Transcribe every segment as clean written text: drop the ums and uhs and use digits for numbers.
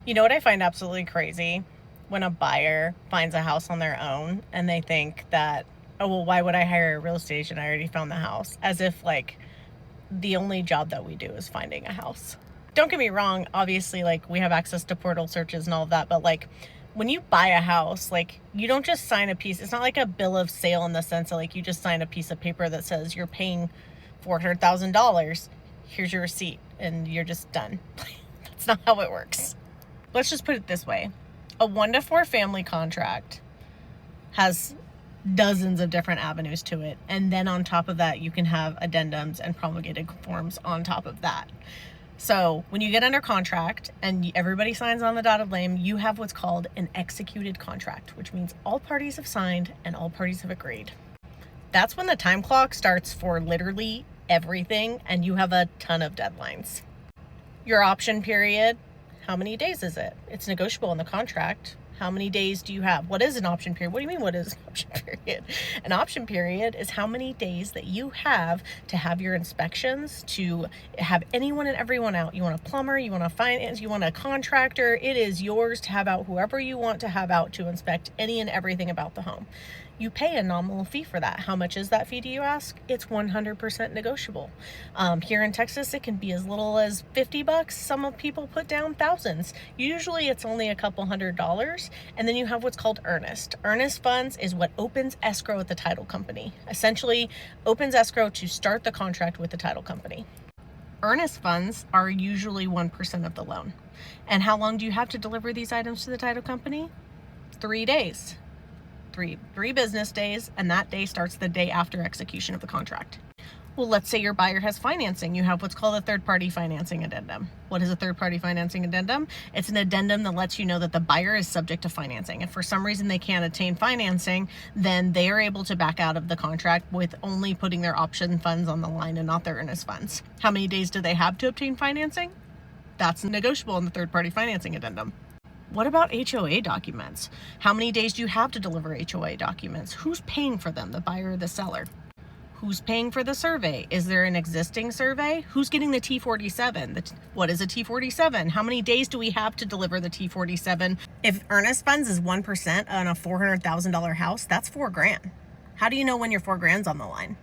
You know what I find absolutely crazy? When a buyer finds a house on their own and they think that, oh, well, why would I hire a real estate agent? I already found the house. As if, like, the only job that we do is finding a house. Don't get me wrong, obviously, like, we have access to portal searches and all of that, but, like, when you buy a house, like, you don't just sign a piece. It's not like a bill of sale in the sense that, like, you just sign a piece of paper that says you're paying $400,000. Here's your receipt, and you're just done. That's not how it works. Let's just put it this way. A 1 to 4 family contract has dozens of different avenues to it. And then on top of that, you can have addendums and promulgated forms on top of that. So when you get under contract and everybody signs on the dotted line, you have what's called an executed contract, which means all parties have signed and all parties have agreed. That's when the time clock starts for literally everything, and you have a ton of deadlines. Your option period, how many days is it? It's negotiable in the contract. How many days do you have? What is an option period? What do you mean, what is an option period? An option period is how many days that you have to have your inspections, to have anyone and everyone out. You want a plumber, you want a finance, you want a contractor. It is yours to have out whoever you want to have out to inspect any and everything about the home. You pay a nominal fee for that. How much is that fee, do you ask? It's 100% negotiable. Here in Texas, it can be as little as $50. Some of people put down thousands. Usually it's only a couple $100s. And then you have what's called earnest. Earnest funds is what opens escrow at the title company. Essentially opens escrow to start the contract with the title company. Earnest funds are usually 1% of the loan. And how long do you have to deliver these items to the title company? 3 days. Three business days, and that day starts the day after execution of the contract. Well, let's say your buyer has financing. You have what's called a third-party financing addendum. What is a third-party financing addendum? It's an addendum that lets you know that the buyer is subject to financing. If for some reason they can't attain financing, then they are able to back out of the contract with only putting their option funds on the line and not their earnest funds. How many days do they have to obtain financing? That's negotiable in the third-party financing addendum. What about HOA documents? How many days do you have to deliver HOA documents? Who's paying for them, the buyer or the seller? Who's paying for the survey? Is there an existing survey? Who's getting the T47? What is a T47? How many days do we have to deliver the T47? If earnest funds is 1% on a $400,000 house, that's $4,000. How do you know when your $4,000's on the line?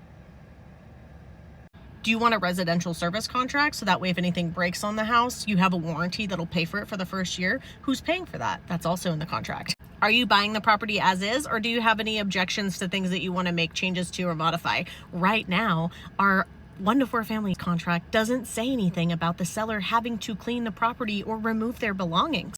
Do you want a residential service contract so that way if anything breaks on the house, you have a warranty that'll pay for it for the first year? Who's paying for that? That's also in the contract. Are you buying the property as is, or do you have any objections to things that you want to make changes to or modify? Right now, our 1 to 4 family contract doesn't say anything about the seller having to clean the property or remove their belongings.